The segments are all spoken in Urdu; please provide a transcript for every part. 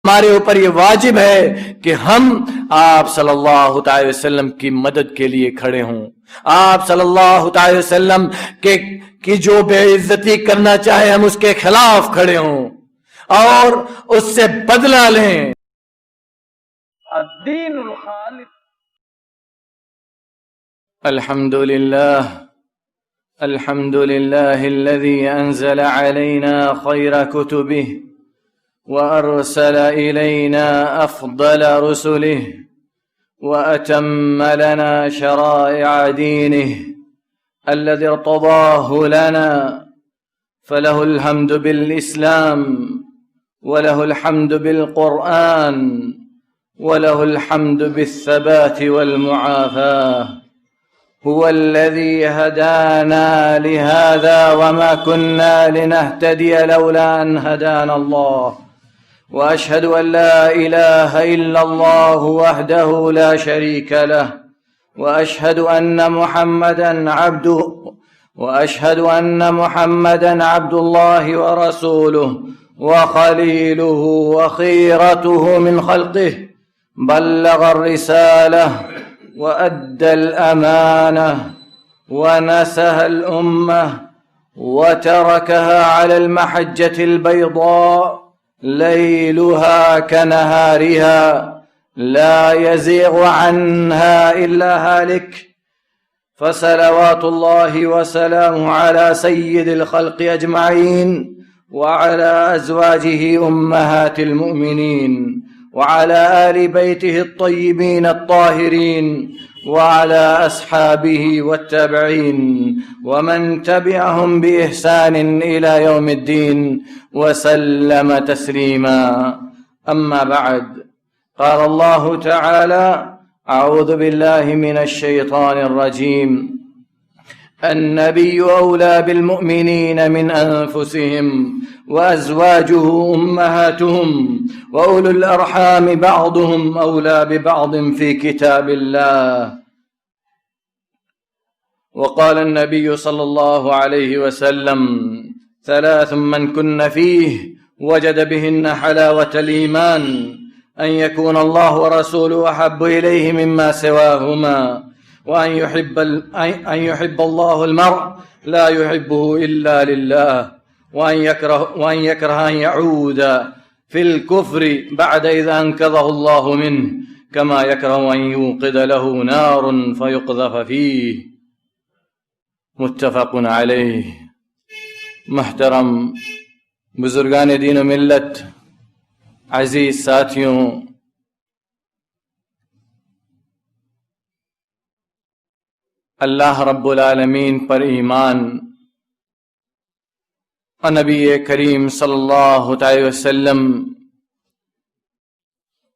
ہمارے اوپر یہ واجب ہے کہ ہم آپ صلی اللہ تعالی وسلم کی مدد کے لیے کھڑے ہوں، آپ صلی اللہ تعالی وسلم کی جو بے عزتی کرنا چاہے ہم اس کے خلاف کھڑے ہوں اور اس سے بدلہ لیں۔ الدین الخالص۔ الحمد لله الذي أنزل علينا خير كتبه وأرسل إلينا أفضل رسله وأتم لنا شرائع دينه الذي ارتضاه لنا، فله الحمد بالإسلام وله الحمد بالقرآن وله الحمد بالثبات والمعافاة. هو الذي هدانا لهذا وما كنا لنهتدي لولا أن هدانا الله، وأشهد أن لا إله إلا الله وحده لا شريك له، وأشهد أن محمدا عبد الله ورسوله وخليله وخيرته من خلقه، بلغ الرسالة وأدى الأمانة ونصح الأمة وتركها على المحجة البيضاء ليلها كنهارها لا يزيغ عنها إلا هالك، فصلوات الله وسلامه على سيد الخلق أجمعين وعلى أزواجه أمهات المؤمنين وعلى آل بيته الطيبين الطاهرين وعلى أصحابه والتابعين ومن تبعهم بإحسان إلى يوم الدين وسلم تسليما. أما بعد، قال الله تعالى: أعوذ بالله من الشيطان الرجيم: النبي أولى بالمؤمنين من أنفسهم وأزواجه أمهاتهم وأولو الأرحام بعضهم أولى ببعض في كتاب الله. وقال النبي صلى الله عليه وسلم: ثلاث من كن فيه وجد بهن حلاوة الإيمان، أن يكون الله ورسوله أحب إليه مما سواهما، وأن يحب الله المرء لا يحبه إلا لله، وأن يكره أن يعود في الكفر بعد إذا أنقذه الله منه، كما يكره أن يوقد له نار فيقذف فيه. متفق علیہ. محترم بزرگان دین و ملت، عزیز ساتھیوں، اللہ رب العالمین پر ایمان اور نبی کریم صلی اللہ علیہ وسلم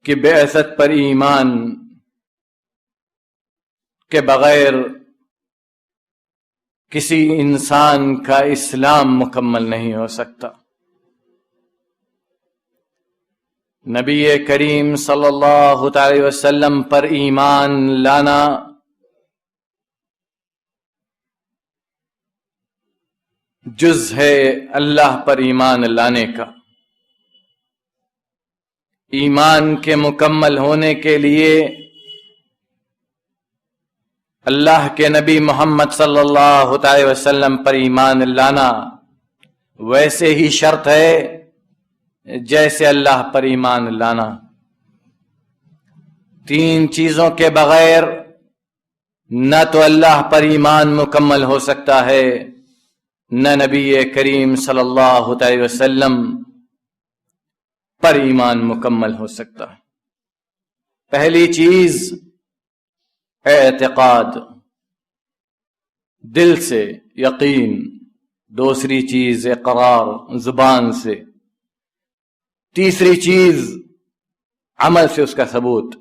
کی بعثت پر ایمان کے بغیر کسی انسان کا اسلام مکمل نہیں ہو سکتا. نبی کریم صلی اللہ علیہ وسلم پر ایمان لانا جز ہے اللہ پر ایمان لانے کا. ایمان کے مکمل ہونے کے لیے اللہ کے نبی محمد صلی اللہ علیہ وسلم پر ایمان لانا ویسے ہی شرط ہے جیسے اللہ پر ایمان لانا. تین چیزوں کے بغیر نہ تو اللہ پر ایمان مکمل ہو سکتا ہے، نہ نبی کریم صلی اللہ علیہ وسلم پر ایمان مکمل ہو سکتا. پہلی چیز اعتقاد، دل سے یقین. دوسری چیز اقرار، زبان سے. تیسری چیز عمل سے اس کا ثبوت.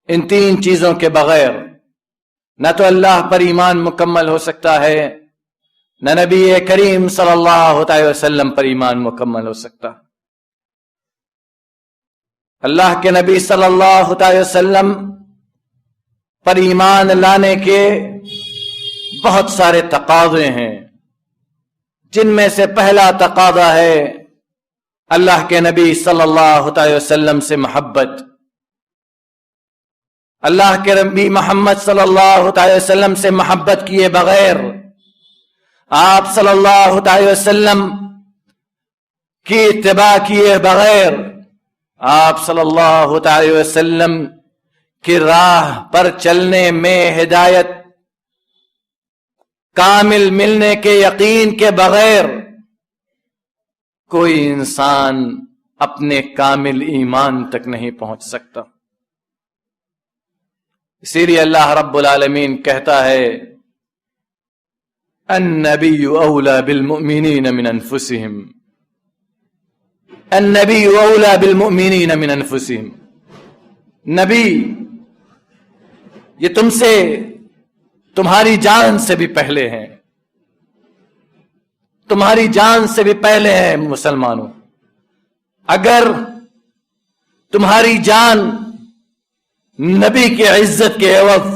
ان تین چیزوں کے بغیر نہ تو اللہ پر ایمان مکمل ہو سکتا ہے، نہ نبی کریم صلی اللہ علیہ وسلم پر ایمان مکمل ہو سکتا. اللہ کے نبی صلی اللہ علیہ وسلم پر ایمان لانے کے بہت سارے تقاضے ہیں، جن میں سے پہلا تقاضا ہے اللہ کے نبی صلی اللہ علیہ وسلم سے محبت، اللہ کے نبی محمد صلی اللہ علیہ وسلم سے محبت کیے بغیر، آپ صلی اللہ علیہ وسلم کی اتباع کیے بغیر، آپ صلی اللہ علیہ وسلم کی راہ پر چلنے میں ہدایت کامل ملنے کے یقین کے بغیر کوئی انسان اپنے کامل ایمان تک نہیں پہنچ سکتا۔ اسی لیے اللہ رب العالمین کہتا ہے النبی اولی بالمؤمنین من انفسہم، النبی اولی بالمؤمنین من انفسہم، نبی یہ تم سے، تمہاری جان سے بھی پہلے ہیں، تمہاری جان سے بھی پہلے ہیں مسلمانوں۔ اگر تمہاری جان نبی کی عزت کے عوض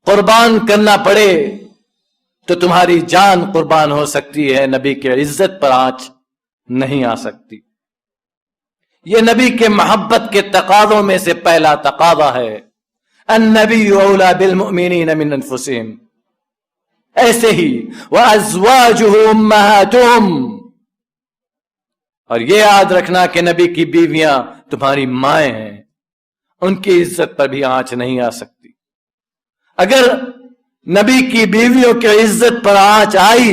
قربان کرنا پڑے تو تمہاری جان قربان ہو سکتی ہے، نبی کی عزت پر آنچ نہیں آ سکتی۔ یہ نبی کے محبت کے تقاضوں میں سے پہلا تقاضا ہے، النبی اولی بالمؤمنین من انفسہم۔ ایسے ہی وازواجہ امہاتہم، اور یہ یاد رکھنا کہ نبی کی بیویاں تمہاری مائیں ہیں، ان کی عزت پر بھی آنچ نہیں آ سکتی۔ اگر نبی کی بیویوں کی عزت پر آنچ آئی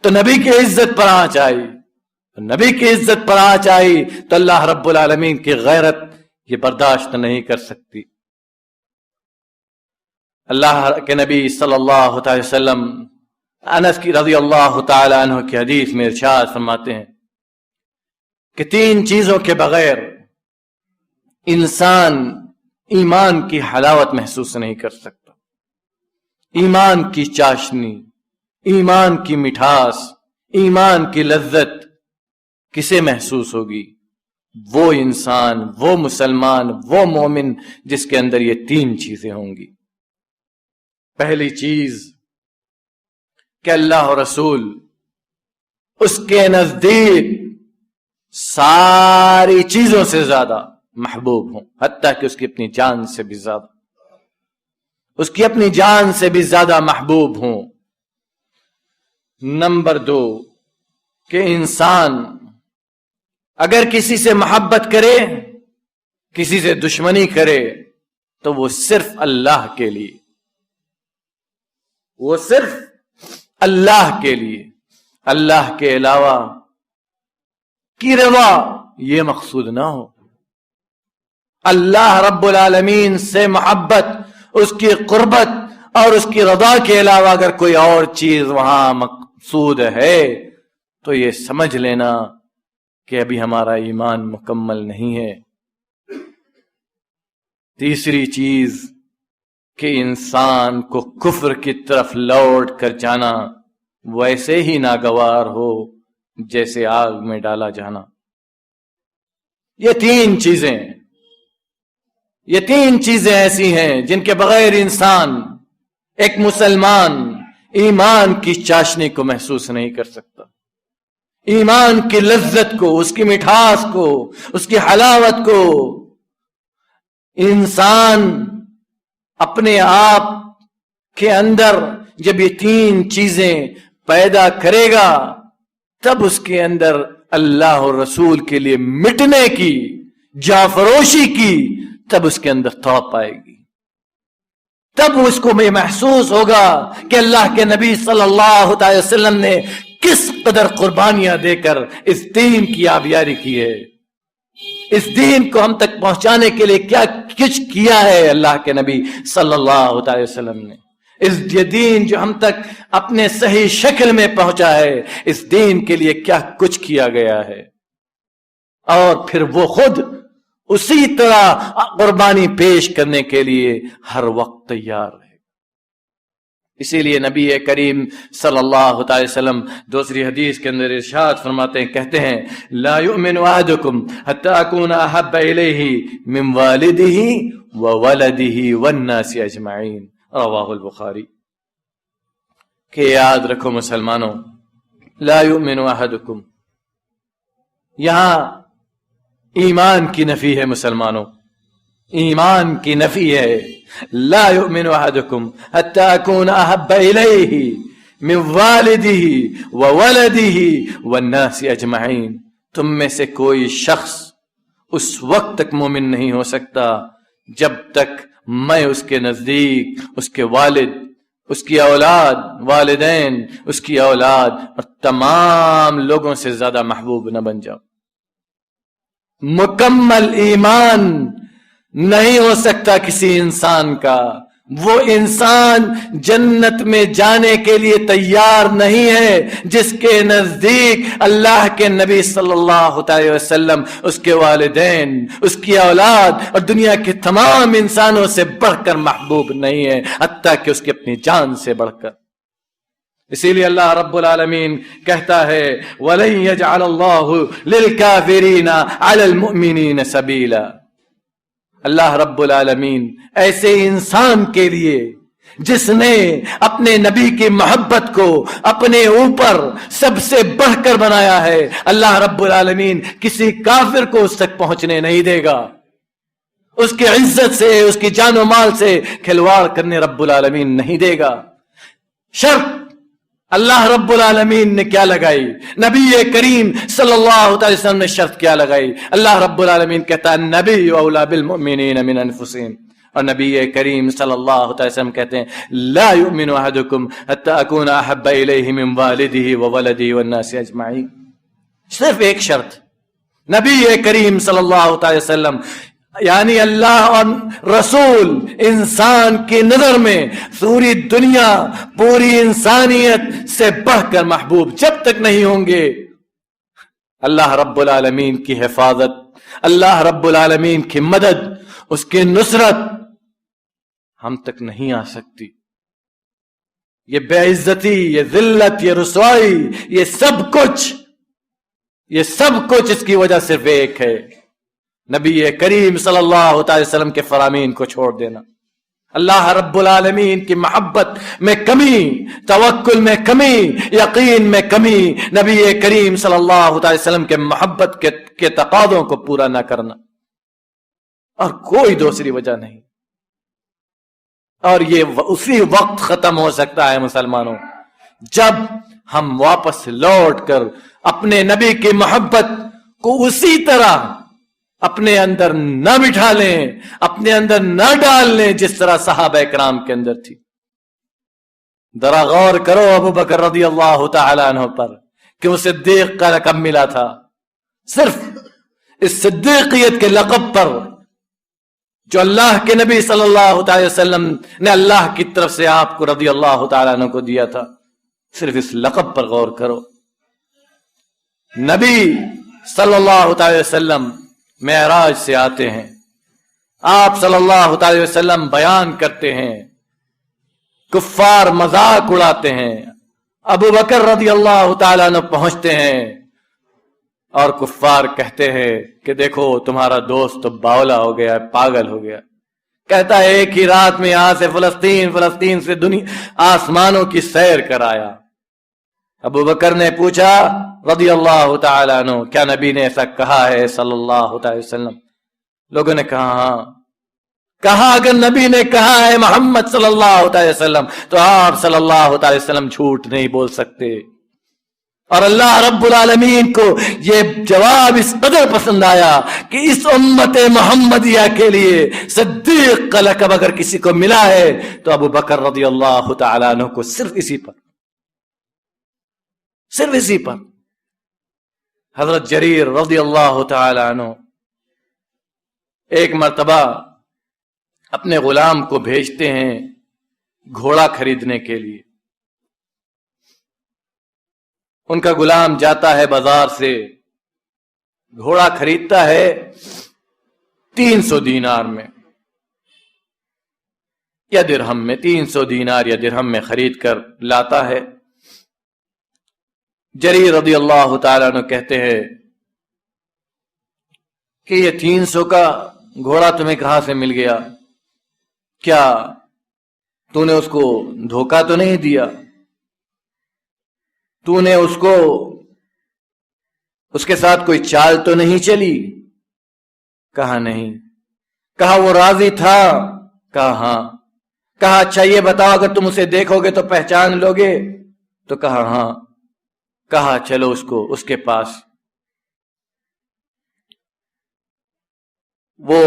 تو نبی کی عزت پر آنچ آئی، نبی کی عزت پر آنچ آئی تو اللہ رب العالمین کی غیرت یہ برداشت نہیں کر سکتی۔ اللہ کے نبی صلی اللہ علیہ وسلم انس کی رضی اللہ تعالی عنہ کی حدیث میں ارشاد فرماتے ہیں کہ 3 چیزوں کے بغیر انسان ایمان کی حلاوت محسوس نہیں کر سکتا۔ ایمان کی چاشنی، ایمان کی مٹھاس، ایمان کی لذت کسے محسوس ہوگی؟ وہ انسان، وہ مسلمان، وہ مومن جس کے اندر یہ 3 چیزیں ہوں گی۔ پہلی چیز کہ اللہ اور رسول اس کے نزدیک ساری چیزوں سے زیادہ محبوب ہوں، حتیٰ کہ اس کی اپنی جان سے بھی زیادہ، اس کی اپنی جان سے بھی زیادہ محبوب ہوں۔ نمبر 2 کہ انسان اگر کسی سے محبت کرے، کسی سے دشمنی کرے تو وہ صرف اللہ کے لیے، وہ صرف اللہ کے لیے، اللہ کے علاوہ کی رضا یہ مقصود نہ ہو۔ اللہ رب العالمین سے محبت، اس کی قربت اور اس کی رضا کے علاوہ اگر کوئی اور چیز وہاں مقصود ہے تو یہ سمجھ لینا کہ ابھی ہمارا ایمان مکمل نہیں ہے۔ تیسری چیز کہ انسان کو کفر کی طرف لوٹ کر جانا ویسے ہی ناگوار ہو جیسے آگ میں ڈالا جانا۔ یہ 3 چیزیں ایسی ہیں جن کے بغیر انسان، ایک مسلمان، ایمان کی چاشنی کو محسوس نہیں کر سکتا، ایمان کی لذت کو، اس کی مٹھاس کو، اس کی حلاوت کو۔ انسان اپنے آپ کے اندر جب یہ 3 چیزیں پیدا کرے گا تب اس کے اندر اللہ اور رسول کے لیے مٹنے کی، جافروشی کی، تب اس کے اندر تڑپ آئے گی۔ تب اس کو یہ محسوس ہوگا کہ اللہ کے نبی صلی اللہ علیہ وسلم نے کس قدر قربانیاں دے کر اس دین کی آبیاری کی ہے، اس دین کو ہم تک پہنچانے کے لیے کیا کچھ کیا ہے اللہ کے نبی صلی اللہ علیہ وسلم نے۔ یہ دین جو ہم تک اپنے صحیح شکل میں پہنچا ہے، اس دین کے لیے کیا کچھ کیا گیا ہے، اور پھر وہ خود اسی طرح قربانی پیش کرنے کے لیے ہر وقت تیار ہے۔ اسی لیے نبی کریم صلی اللہ علیہ وسلم دوسری حدیث کے اندر ارشاد فرماتے ہیں، کہتے ہیں لا یؤمن احدکم حتی اکون احب الیہ من والدہ وولدہ والناس اجمعین، رواہ البخاری۔ کہ یاد رکھو مسلمانوں، لا یؤمن احدکم، یہاں ایمان کی نفی ہے مسلمانوں، ایمان کی نفی ہے. لا يؤمن احدكم حتى اكون احب اليه من والده وولده والناس اجمعین. تم میں سے کوئی شخص اس وقت تک مومن نہیں ہو سکتا جب تک میں اس کے نزدیک اس کے والد، اس کی اولاد، والدین، اس کی اولاد اور تمام لوگوں سے زیادہ محبوب نہ بن جاؤ. مکمل ایمان نہیں ہو سکتا کسی انسان کا. وہ انسان جنت میں جانے کے لیے تیار نہیں ہے جس کے نزدیک اللہ کے نبی صلی اللہ علیہ وسلم، اس کے والدین، اس کی اولاد اور دنیا کے تمام انسانوں سے بڑھ کر محبوب نہیں ہے، حتیٰ کہ اس کی اپنی جان سے بڑھ کر. اسی لیے اللہ رب العالمین کہتا ہے وَلَن يَجْعَلَ اللَّهُ لِلْكَافِرِينَ عَلَى الْمُؤْمِنِينَ سَبِيلًا. اللہ رب العالمین ایسے انسان کے لیے جس نے اپنے نبی کی محبت کو اپنے اوپر سب سے بڑھ کر بنایا ہے، اللہ رب العالمین کسی کافر کو اس تک پہنچنے نہیں دے گا. اس کی عزت سے، اس کی جان و مال سے کھلواڑ کرنے رب العالمین نہیں دے گا. شرط اللہ رب العالمین نے کیا لگائی؟ نبی کریم صلی اللہ علیہ وسلم نے شرط کیا لگائی؟ اللہ رب العالمین کہتا ہے نبی اولا بالمؤمنین من انفسہم، اور نبی کریم صلی اللہ علیہ وسلم کہتے ہیں لا یؤمن احدکم حتی اکون احب الیہ من والدہ وولدہ والناس اجمعین. صرف ایک شرط، نبی کریم صلی اللہ علیہ وسلم یعنی اللہ اور رسول انسان کی نظر میں پوری دنیا، پوری انسانیت سے بڑھ کر محبوب جب تک نہیں ہوں گے، اللہ رب العالمین کی حفاظت، اللہ رب العالمین کی مدد، اس کی نصرت ہم تک نہیں آ سکتی. یہ بے عزتی، یہ ذلت، یہ رسوائی، یہ سب کچھ اس کی وجہ صرف ایک ہے، نبی کریم صلی اللہ علیہ وسلم کے فرامین کو چھوڑ دینا. اللہ رب العالمین کی محبت میں کمی، توکل میں کمی، یقین میں کمی، نبی کریم صلی اللہ علیہ وسلم کے محبت کے تقاضوں کو پورا نہ کرنا، اور کوئی دوسری وجہ نہیں. اور یہ اسی وقت ختم ہو سکتا ہے مسلمانوں جب ہم واپس لوٹ کر اپنے نبی کی محبت کو اسی طرح اپنے اندر نہ بٹھا لیں، اپنے اندر نہ ڈال لیں جس طرح صحابہ کرام کے اندر تھی. ذرا غور کرو ابو بکر رضی اللہ تعالی عنہ پر کہ وہ صدیق کا لقب ملا تھا. صرف اس صدیقیت کے لقب پر جو اللہ کے نبی صلی اللہ علیہ وسلم نے اللہ کی طرف سے آپ کو رضی اللہ تعالی عنہ کو دیا تھا، صرف اس لقب پر غور کرو. نبی صلی اللہ علیہ وسلم معراج سے آتے ہیں، آپ صلی اللہ علیہ وسلم بیان کرتے ہیں، کفار مذاق اڑاتے ہیں، ابو بکر رضی اللہ تعالیٰ عنہ پہنچتے ہیں اور کفار کہتے ہیں کہ دیکھو تمہارا دوست تو باولا ہو گیا، پاگل ہو گیا. کہتا ہے ایک ہی رات میں یہاں سے فلسطین سے دنیا آسمانوں کی سیر کرایا. ابو بکر نے پوچھا رضی اللہ تعالیٰ عنہ کیا نبی نے ایسا کہا ہے صلی اللہ علیہ وسلم؟ لوگوں نے کہا ہاں. کہا اگر نبی نے کہا ہے محمد صلی اللہ علیہ وسلم تو آپ صلی اللہ علیہ وسلم جھوٹ نہیں بول سکتے. اور اللہ رب العالمین کو یہ جواب اس قدر پسند آیا کہ اس امت محمدیہ کے لیے صدیق کا لقب اگر کسی کو ملا ہے تو ابو بکر رضی اللہ تعالیٰ عنہ کو صرف اسی پر. حضرت جریر رضی اللہ تعالی عنہ ایک مرتبہ اپنے غلام کو بھیجتے ہیں گھوڑا خریدنے کے لیے. ان کا غلام جاتا ہے بازار سے، گھوڑا خریدتا ہے 300 دینار میں یا درہم میں، 300 دینار یا درہم میں خرید کر لاتا ہے. جریر رضی اللہ تعالیٰ عنہ کہتے ہیں کہ یہ 300 کا گھوڑا تمہیں کہاں سے مل گیا؟ کیا تو نے اس کو دھوکہ تو نہیں دیا؟ تو نے اس کو اس کے ساتھ کوئی چال تو نہیں چلی؟ کہا نہیں۔ کہا وہ راضی تھا؟ کہا ہاں۔ کہا اچھا یہ بتاؤ اگر تم اسے دیکھو گے تو پہچان لو گے؟ تو کہا ہاں۔ کہا چلو اس کے پاس۔ وہ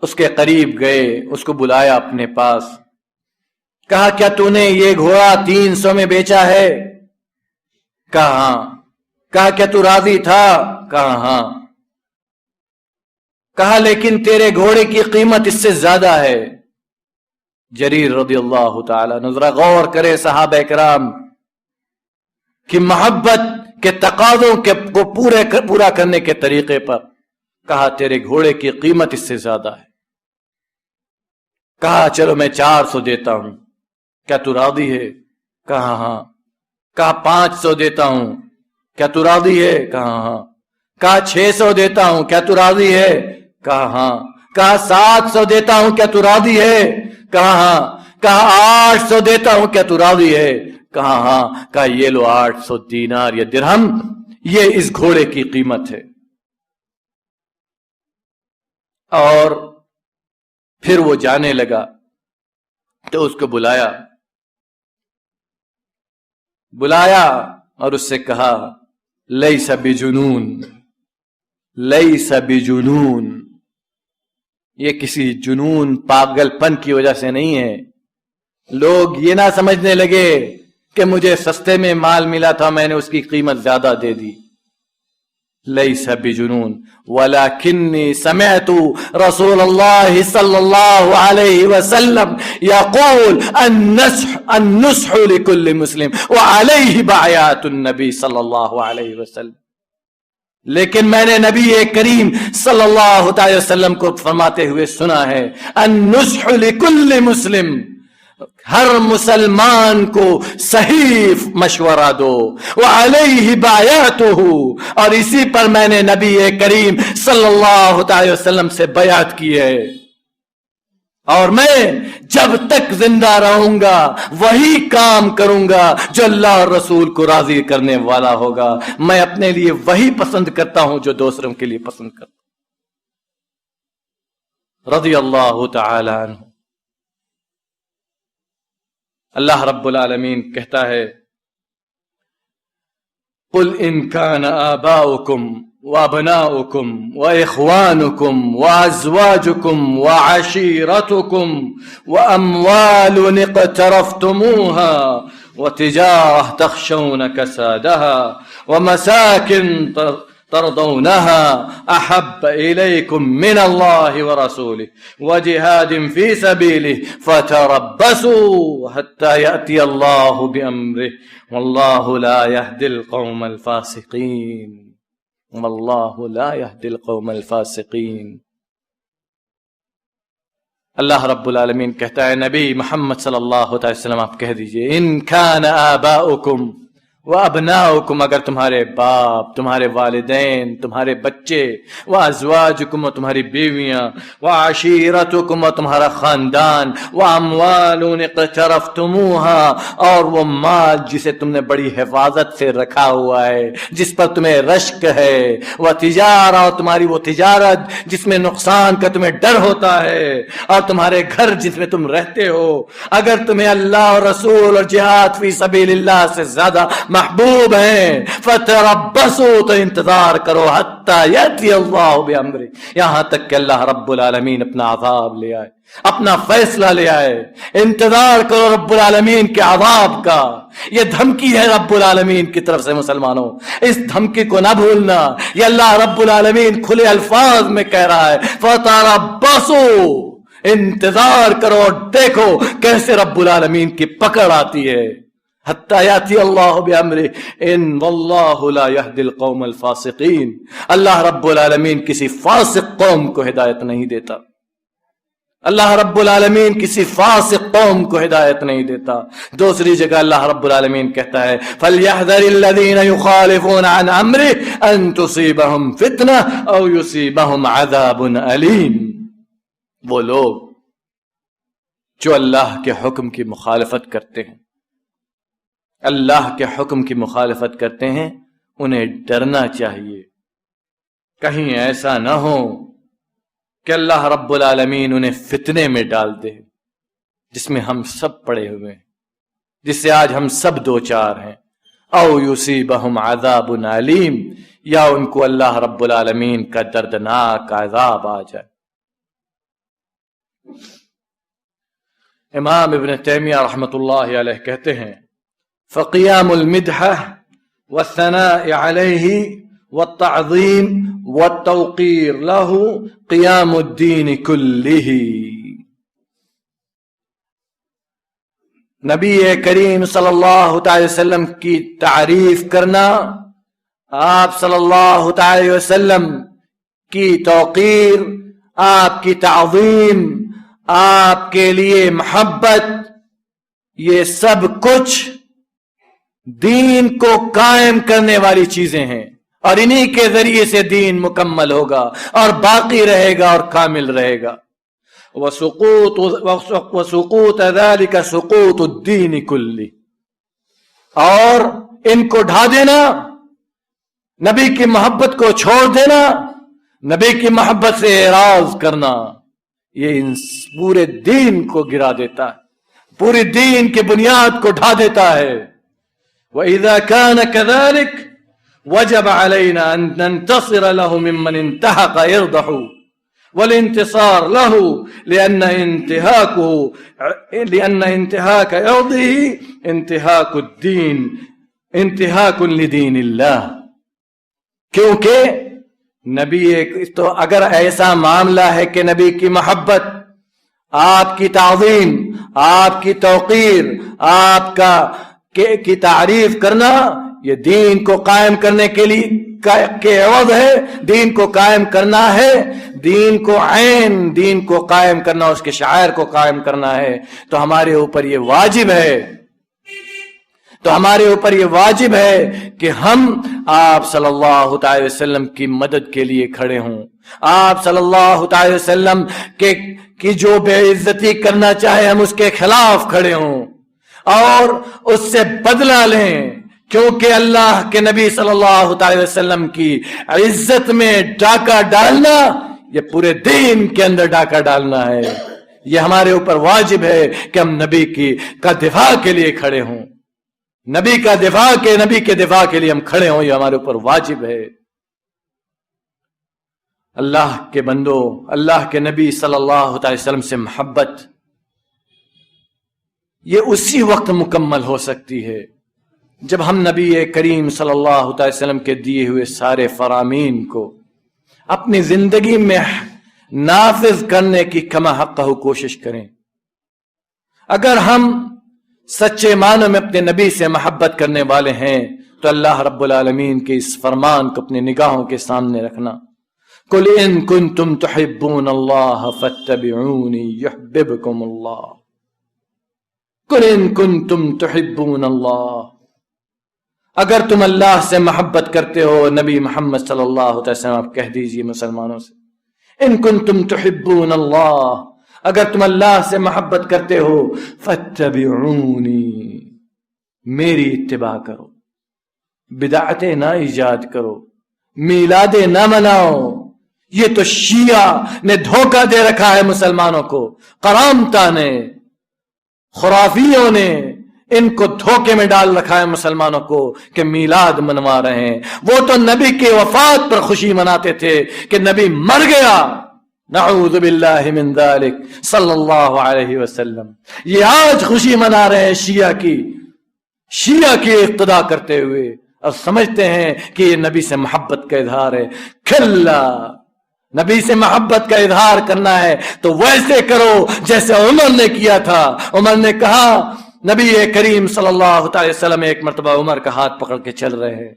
اس کے قریب گئے، اس کو بلایا اپنے پاس۔ کہا کیا تو نے یہ گھوڑا 300 میں بیچا ہے؟ کہا ہاں۔ کہا کیا تو راضی تھا؟ کہا ہاں۔ کہا لیکن تیرے گھوڑے کی قیمت اس سے زیادہ ہے۔ جریر رضی اللہ تعالی عنہ ذرا غور کرے صحابہ کرام کی محبت کے تقاضوں کو پورا کرنے کے طریقے پر۔ کہا تیرے گھوڑے کی قیمت اس سے زیادہ ہے۔ کہا چلو میں 400 دیتا ہوں، کیا تو راضی ہے؟ کہا ہاں۔ کہا 500 دیتا ہوں، کیا تو راضی ہے؟ کہا ہاں۔ کہا 600 دیتا ہوں، کیا تو راضی ہے؟ کہا ہاں۔ کہا 700 دیتا ہوں، کیا تو راضی ہے؟ کہا ہاں۔ کہا 800 دیتا ہوں، کیا تو راضی ہے؟ کہا ہاں۔ کہا یہ لو 800 دینار یا درہم، یہ اس گھوڑے کی قیمت ہے۔ اور پھر وہ جانے لگا تو اس کو بلایا اور اس سے کہا لیس بجنون، لیس بجنون، یہ کسی جنون پاگل پن کی وجہ سے نہیں ہے۔ لوگ یہ نہ سمجھنے لگے کہ مجھے سستے میں مال ملا تھا میں نے اس کی قیمت زیادہ دے دی۔ لیس بجنون ولکنی سمعت رسول اللہ صلی اللہ علیہ وسلم یقول النصح لکل مسلم وعلیہ بعیات النبی صلی اللہ علیہ وسلم۔ لیکن میں نے نبی کریم صلی اللہ علیہ وسلم کو فرماتے ہوئے سنا ہے النصح لکل مسلم، ہر مسلمان کو صحیح مشورہ دو، وعلیہ بایعتہ، اور اسی پر میں نے نبی کریم صلی اللہ علیہ وسلم سے بیعت کی ہے، اور میں جب تک زندہ رہوں گا وہی کام کروں گا جو اللہ اور رسول کو راضی کرنے والا ہوگا۔ میں اپنے لیے وہی پسند کرتا ہوں جو دوسروں کے لیے پسند کرتا ہوں۔ رضی اللہ تعالی عنہ۔ اللہ رب العالمین کہتا ہے قل ان كان آباؤكم وابناؤكم واخوانكم وازواجكم وعشيرتكم واموال اقترفتموها وتجارة تخشون كسادها ومساكن ترضونها احب اليكم من الله ورسوله وجهاد في سبيله فتربصوا حتى يأتي الله بأمره والله لا يهدي القوم الفاسقين، والله لا يهدي القوم الفاسقين۔ اللہ رب العالمین کہتا ہے نبی محمد صلی اللہ علیہ وسلم آپ کہہ دیجئے ان كان آباؤكم وابناؤکم، اگر تمہارے باپ، تمہارے والدین، تمہارے بچے، وازواجکم، اور تمہاری بیویاں، وعشیرتکم، اور تمہارا خاندان، واموال اقترفتموها، اور وہ مال جسے تم نے بڑی حفاظت سے رکھا ہوا ہے، جس پر تمہیں رشک ہے، وتجارہ، اور تمہاری وہ تجارت جس میں نقصان کا تمہیں ڈر ہوتا ہے، اور تمہارے گھر جس میں تم رہتے ہو، اگر تمہیں اللہ اور رسول اور جہاد فی سبیل اللہ سے زیادہ محبوب ہیں، فتربصوا، تو انتظار کرو، حتی یأتی اللہ بامرہ، یہاں تک کہ اللہ رب العالمین اپنا عذاب لے آئے، اپنا فیصلہ لے آئے۔ انتظار کرو رب العالمین کے عذاب کا۔ یہ دھمکی ہے رب العالمین کی طرف سے مسلمانوں، اس دھمکی کو نہ بھولنا۔ یہ اللہ رب العالمین کھلے الفاظ میں کہہ رہا ہے فتربصوا، انتظار کرو اور دیکھو کیسے رب العالمین کی پکڑ آتی ہے۔ حتی یاتی اللہ بامرہ ان واللہ لا یہدی القوم الفاسقین، اللہ رب العالمین کسی فاسق قوم کو ہدایت نہیں دیتا، اللہ رب العالمین کسی فاسق قوم کو ہدایت نہیں دیتا۔ دوسری جگہ اللہ رب العالمین کہتا ہے فَلْيَحْذَرِ الَّذِينَ يُخَالِفُونَ عَنْ أَمْرِهِ أَن تُصِيبَهُمْ فِتْنَةٌ أَوْ يُصِيبَهُمْ عَذَابٌ أَلِيمٌ، وہ لوگ جو اللہ کے حکم کی مخالفت کرتے ہیں، اللہ کے حکم کی مخالفت کرتے ہیں، انہیں ڈرنا چاہیے، کہیں ایسا نہ ہو کہ اللہ رب العالمین انہیں فتنے میں ڈال دے جس میں ہم سب پڑے ہوئے ہیں، جس سے آج ہم سب دو چار ہیں۔ او یصیبہم عذاب علیم، یا ان کو اللہ رب العالمین کا دردناک عذاب آ جائے۔ امام ابن تیمیہ رحمۃ اللہ علیہ کہتے ہیں فقیام المدحہ والثناء علیہ والتعظیم والتوقیر لہ قیام الدین کلہ۔ نبی کریم صلی اللہ تعالی وسلم کی تعریف کرنا، آپ صلی اللہ تعالی وسلم کی توقیر، آپ کی تعظیم، آپ کے لیے محبت، یہ سب کچھ دین کو قائم کرنے والی چیزیں ہیں، اور انہی کے ذریعے سے دین مکمل ہوگا اور باقی رہے گا اور کامل رہے گا۔ وسقوط ذلك سقوط الدین کلی، اور ان کو ڈھا دینا، نبی کی محبت کو چھوڑ دینا، نبی کی محبت سے اعراض کرنا، یہ ان پورے دین کو گرا دیتا ہے، پورے دین کی بنیاد کو ڈھا دیتا ہے۔ وَإِذَا كَانَ كَذَلِكَ وَجَبَ عَلَيْنَا أَن نَنْتَصِرَ لَهُ مِمَّنْ انتهك يرضح والانتصار له لأن انتهاك عرضه انتهاك الدين انتهاك لدين الله، کیونکہ نبی تو اگر ایسا معاملہ ہے کہ نبی کی محبت، آپ کی تعظیم، آپ کی توقیر، آپ کا کی تعریف کرنا، یہ دین کو قائم کرنے کے لیے کے عوض ہے، دین کو قائم کرنا ہے، دین کو عین، دین کو قائم کرنا، اس کے شعائر کو قائم کرنا ہے، تو ہمارے اوپر یہ واجب ہے، تو ہمارے اوپر یہ واجب ہے کہ ہم آپ صلی اللہ تعالی وسلم کی مدد کے لیے کھڑے ہوں، آپ صلی اللہ تعالی وسلم کی جو بے عزتی کرنا چاہے ہم اس کے خلاف کھڑے ہوں اور اس سے بدلہ لیں، کیونکہ اللہ کے نبی صلی اللہ تعالی وسلم کی عزت میں ڈاکہ ڈالنا، یہ پورے دین کے اندر ڈاکہ ڈالنا ہے، یہ ہمارے اوپر واجب ہے کہ ہم نبی کا دفاع کے لیے کھڑے ہوں، نبی کے دفاع کے لیے ہم کھڑے ہوں، یہ ہمارے اوپر واجب ہے۔ اللہ کے بندو، اللہ کے نبی صلی اللہ تعالی وسلم سے محبت یہ اسی وقت مکمل ہو سکتی ہے جب ہم نبی کریم صلی اللہ تعالی وسلم کے دیے ہوئے سارے فرامین کو اپنی زندگی میں نافذ کرنے کی کما حق کوشش کریں۔ اگر ہم سچے معنوں میں اپنے نبی سے محبت کرنے والے ہیں تو اللہ رب العالمین کے اس فرمان کو اپنی نگاہوں کے سامنے رکھنا، قل ان کنتم تحبون اللہ فاتبعونی یحببکم اللہ، قل ان کنتم تحبون اللہ، اگر تم اللہ سے محبت کرتے ہو، نبی محمد صلی اللہ علیہ وسلم آپ کہہ دیجئے مسلمانوں سے، ان کنتم تحبون اللہ، اگر تم اللہ سے محبت کرتے ہو، فاتبعونی، میری اتباع کرو، بدعتیں نہ ایجاد کرو، میلادیں نہ مناؤ، یہ تو شیعہ نے دھوکہ دے رکھا ہے مسلمانوں کو، قرامتہ نے، خرافیوں نے ان کو دھوکے میں ڈال رکھا ہے مسلمانوں کو کہ میلاد منوا رہے ہیں، وہ تو نبی کے وفات پر خوشی مناتے تھے کہ نبی مر گیا، نعوذ باللہ من ذالک صلی اللہ علیہ وسلم، یہ آج خوشی منا رہے ہیں شیعہ کی اقتدا کرتے ہوئے، اور سمجھتے ہیں کہ یہ نبی سے محبت کا اظہار ہے۔ کھلا، نبی سے محبت کا اظہار کرنا ہے تو ویسے کرو جیسے عمر نے کیا تھا۔ عمر نے کہا، نبی کریم صلی اللہ تعالی وسلم ایک مرتبہ عمر کا ہاتھ پکڑ کے چل رہے ہیں،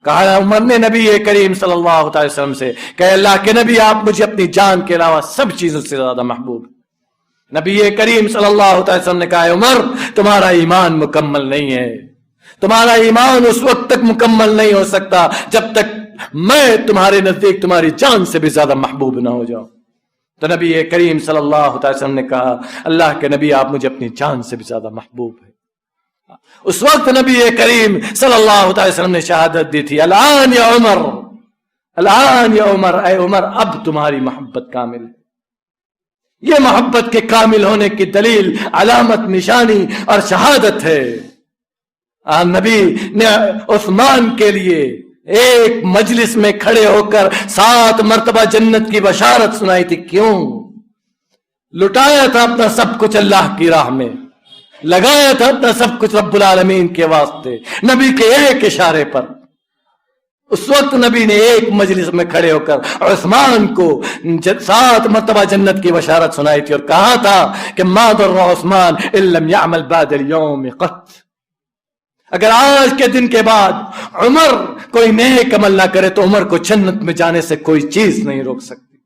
کہا عمر نے نبی کریم صلی اللہ تعالی وسلم سے کہ اللہ کے نبی، آپ مجھے اپنی جان کے علاوہ سب چیزوں سے زیادہ محبوب۔ نبی کریم صلی اللہ تعالی وسلم نے کہا، عمر تمہارا ایمان مکمل نہیں ہے، تمہارا ایمان اس وقت تک مکمل نہیں ہو سکتا جب تک میں تمہارے نزدیک تمہاری جان سے بھی زیادہ محبوب نہ ہو جاؤں۔ تو نبی کریم صلی اللہ علیہ وسلم نے کہا، اللہ کے نبی، آپ مجھے اپنی جان سے بھی زیادہ محبوب ہے، اس وقت نبی کریم صلی اللہ علیہ وسلم نے شہادت دی تھی، الآن یا عمر، الآن یا عمر، اے عمر اب تمہاری محبت کامل ہے۔ یہ محبت کے کامل ہونے کی دلیل، علامت، نشانی اور شہادت ہے۔ نبی نے عثمان کے لیے ایک مجلس میں کھڑے ہو کر 7 مرتبہ جنت کی بشارت سنائی تھی۔ کیوں؟ لٹایا تھا اپنا سب کچھ اللہ کی راہ میں، لگایا تھا اپنا سب کچھ رب العالمین کے واسطے، نبی کے ایک اشارے پر۔ اس وقت نبی نے ایک مجلس میں کھڑے ہو کر عثمان کو 7 مرتبہ جنت کی بشارت سنائی تھی اور کہا تھا کہ ما ضر عثمان ان لم يعمل بعد اليوم قط، اگر آج کے دن کے بعد عمر کوئی نیک عمل نہ کرے تو عمر کو جنت میں جانے سے کوئی چیز نہیں روک سکتی۔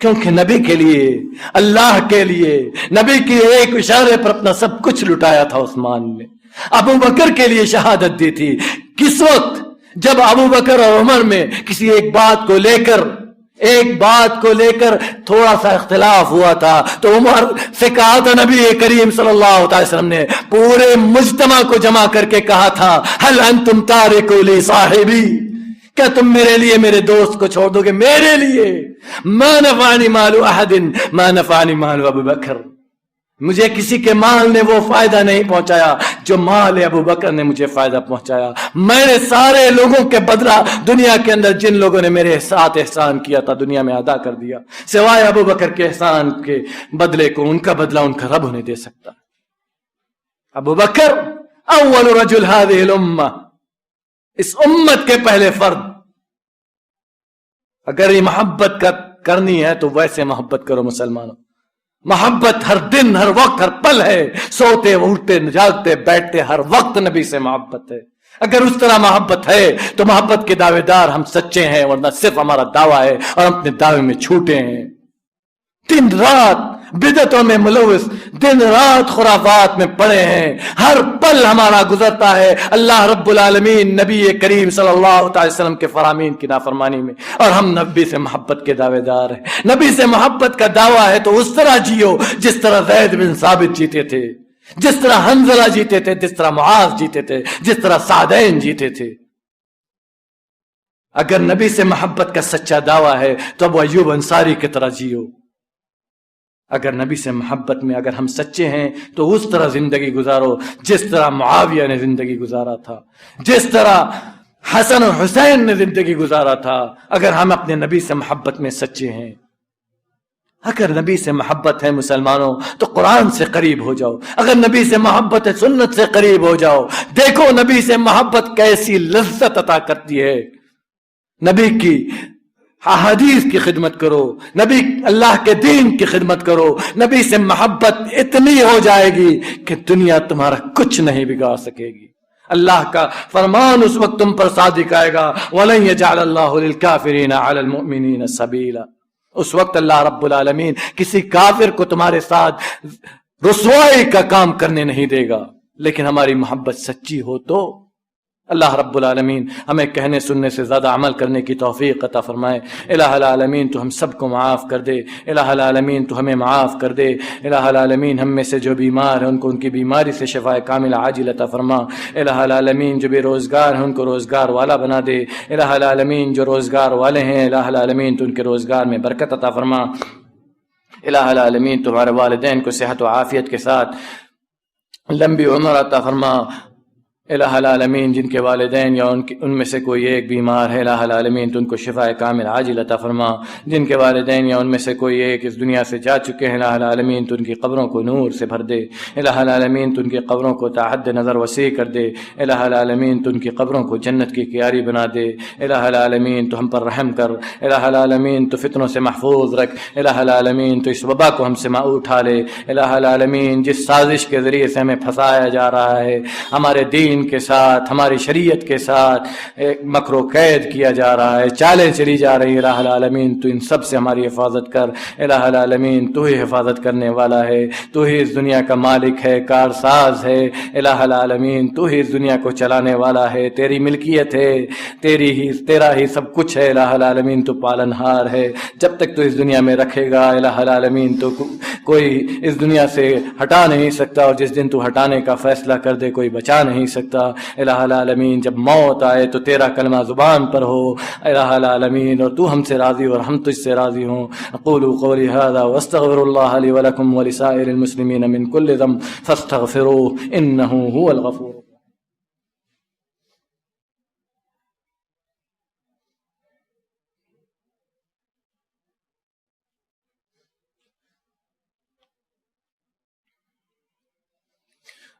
کیونکہ نبی کے لیے، اللہ کے لیے، نبی کے ایک اشارے پر اپنا سب کچھ لٹایا تھا عثمان نے۔ ابو بکر کے لیے شہادت دی تھی کس وقت؟ جب ابو بکر اور عمر میں کسی ایک بات کو لے کر تھوڑا سا اختلاف ہوا تھا تو عمر سے کہا تھا، نبی کریم صلی اللہ علیہ وسلم نے پورے مجتمع کو جمع کر کے کہا تھا، هل انتم تارکو لی صاحبی، کیا تم میرے لیے میرے دوست کو چھوڑ دو گے؟ میرے لیے ما نفعنی مال احد ما نفعنی مال ابو بکر، مجھے کسی کے مال نے وہ فائدہ نہیں پہنچایا جو مال ابو بکر نے مجھے فائدہ پہنچایا۔ میں نے سارے لوگوں کے بدلہ دنیا کے اندر جن لوگوں نے میرے ساتھ احسان کیا تھا دنیا میں ادا کر دیا، سوائے ابو بکر کے احسان کے بدلے کو ان کا بدلہ ان کا رب انہیں دے سکتا۔ ابو بکر اول رجل هذه الامہ، اس امت کے پہلے فرد۔ اگر یہ محبت کرنی ہے تو ویسے محبت کرو مسلمانوں۔ محبت ہر دن، ہر وقت، ہر پل ہے، سوتے اٹھتے جاگتے بیٹھتے ہر وقت نبی سے محبت ہے۔ اگر اس طرح محبت ہے تو محبت کے دعوے دار ہم سچے ہیں، ورنہ صرف ہمارا دعویٰ ہے اور ہم اپنے دعوے میں چھوٹے ہیں۔ دن رات بدعتوں میں ملوث، دن رات خرافات میں پڑے ہیں، ہر پل ہمارا گزرتا ہے اللہ رب العالمین نبی کریم صلی اللہ علیہ وسلم کے فرامین کی نافرمانی میں، اور ہم نبی سے محبت کے دعوے دار ہیں۔ نبی سے محبت کا دعویٰ ہے تو اس طرح جیو جس طرح زید بن ثابت جیتے تھے، جس طرح حنظلہ جیتے تھے، جس طرح معاذ جیتے تھے، جس طرح سعدین جیتے تھے۔ اگر نبی سے محبت کا سچا دعویٰ ہے تو اب ایوب انصاری کی طرح جیو۔ اگر نبی سے محبت میں اگر ہم سچے ہیں تو اس طرح زندگی گزارو جس طرح معاویہ نے زندگی گزارا تھا، جس طرح حسن اور حسین نے زندگی گزارا تھا۔ اگر ہم اپنے نبی سے محبت میں سچے ہیں، اگر نبی سے محبت ہے مسلمانوں تو قرآن سے قریب ہو جاؤ، اگر نبی سے محبت ہے سنت سے قریب ہو جاؤ۔ دیکھو نبی سے محبت کیسی لذت عطا کرتی ہے۔ نبی کی احادیث کی خدمت کرو، نبی اللہ کے دین کی خدمت کرو، نبی سے محبت اتنی ہو جائے گی کہ دنیا تمہارا کچھ نہیں بگاڑ سکے گی۔ اللہ کا فرمان اس وقت تم پر صادق آئے گا، وَلَن يَجْعَلَ اللَّهُ لِلْكَافِرِينَ عَلَى الْمُؤْمِنِينَ سَبِيلًا۔ اس وقت اللہ رب العالمین کسی کافر کو تمہارے ساتھ رسوائی کا کام کرنے نہیں دے گا، لیکن ہماری محبت سچی ہو تو اللہ رب العالمین ہمیں کہنے سننے سے زیادہ عمل کرنے کی توفیق عطا فرمائے۔ الہ العالمین تو ہم سب کو معاف کر دے، الہ العالمین تو ہمیں معاف کر دے، الہ العالمین ہم میں سے جو بیمار ہیں ان کو ان کی بیماری سے شفاء کامل عاجل عطا فرما، الہ العالمین جو بے روزگار ہیں ان کو روزگار والا بنا دے، الہ العالمین جو روزگار والے ہیں الہ العالمین تو ان کے روزگار میں برکت عطا فرما، الہ العالمین تمہارے والدین کو صحت و عافیت کے ساتھ لمبی عمر عطا فرما، الہ العالمین جن کے والدین یا ان میں سے کوئی ایک بیمار ہے الہ العالمین تو ان کو شفاء کامل عاجل عطا فرما، جن کے والدین یا ان میں سے کوئی ایک اس دنیا سے جا چکے ہیں الہ العالمین تو ان کی قبروں کو نور سے بھر دے، الہ العالمین تو ان کی قبروں کو تا حد نظر وسیع کر دے، الہ العالمین تو ان کی قبروں کو جنت کی کیاری بنا دے، الہ العالمین تو ہم پر رحم کر، الہ العالمین تو فتنوں سے محفوظ رکھ، الہ العالمین تو اس وبا کو ہم سے اٹھا لے، الہ العالمین جس سازش کے ذریعے سے ہمیں پھنسایا جا رہا ہے ہمارے دین دین کے ساتھ، ہماری شریعت کے ساتھ مکر و قید کیا جا رہا ہے، چالیں چلی جا رہی ہیں، الہ العالمین تو ان سب سے ہماری حفاظت کر۔ الہ العالمین تو ہی حفاظت کرنے والا ہے، تو ہی اس دنیا کا مالک ہے، کارساز ہے۔ الہ العالمین تو ہی اس دنیا کو چلانے والا ہے، تیری ملکیت ہے، تیرا ہی سب کچھ ہے۔ الہ العالمین تو پالنہار ہے، جب تک تو اس دنیا میں رکھے گا الہ العالمین تو کوئی اس دنیا سے ہٹا نہیں سکتا، اور جس دن تو ہٹانے کا فیصلہ کر دے کوئی بچا نہیں سکتا۔ الہ العالمین جب موت آئے تو تیرا کلمہ زبان پر ہو الہ العالمین، اور تو ہم سے راضی اور ہم تجھ سے راضی ہوں۔ اقول قولی هذا واستغفر الله لي ولكم ولسائر المسلمين من كل ذنب فاستغفروه انه هو الغفور۔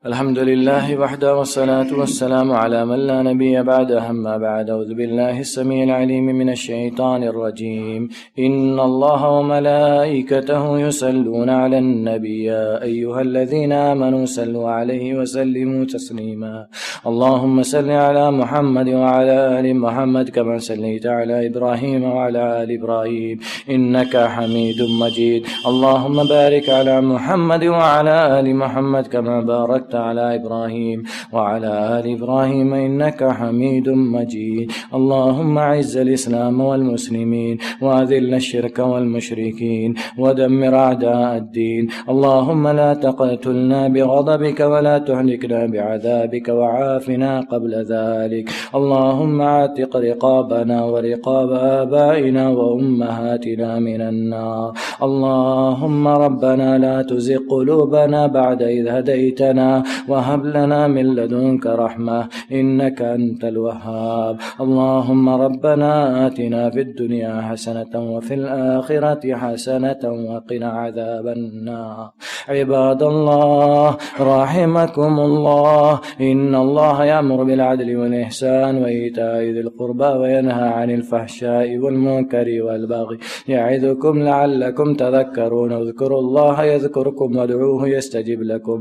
الحمد لله وحده والصلاة والسلام على من لا نبي بعده، أما بعد، أعوذ بالله السميع العليم من الشيطان الرجيم. إن الله وملائكته يصلون على النبي يا أيها الذين آمنوا صلوا عليه وسلموا تسليما. اللهم صل على محمد وعلى آل محمد كما صليت على إبراهيم وعلى آل إبراهيم إنك حميد مجيد. اللهم بارك على محمد وعلى آل محمد كما باركت على إبراهيم وعلى آل إبراهيم إنك حميد مجيد. اللهم أعز الإسلام والمسلمين وأذل الشرك والمشركين ودمر أعداء الدين. اللهم لا تقتلنا بغضبك ولا تهلكنا بعذابك وعافنا قبل ذلك. اللهم اعتق رقابنا ورقاب آبائنا وأمهاتنا من النار. اللهم ربنا لا تزغ قلوبنا بعد إذ هديتنا وهب لنا من لدنك رحمة إنك أنت الوهاب. اللهم ربنا آتنا في الدنيا حسنة وفي الآخرة حسنة وقنا عذاب النار. عباد الله رحمكم الله، إن الله يأمر بالعدل والإحسان وإيتاء ذي القربى وينهى عن الفحشاء والمنكر والبغي يعظكم لعلكم تذكرون. اذكروا الله يذكركم وادعوه يستجب لكم.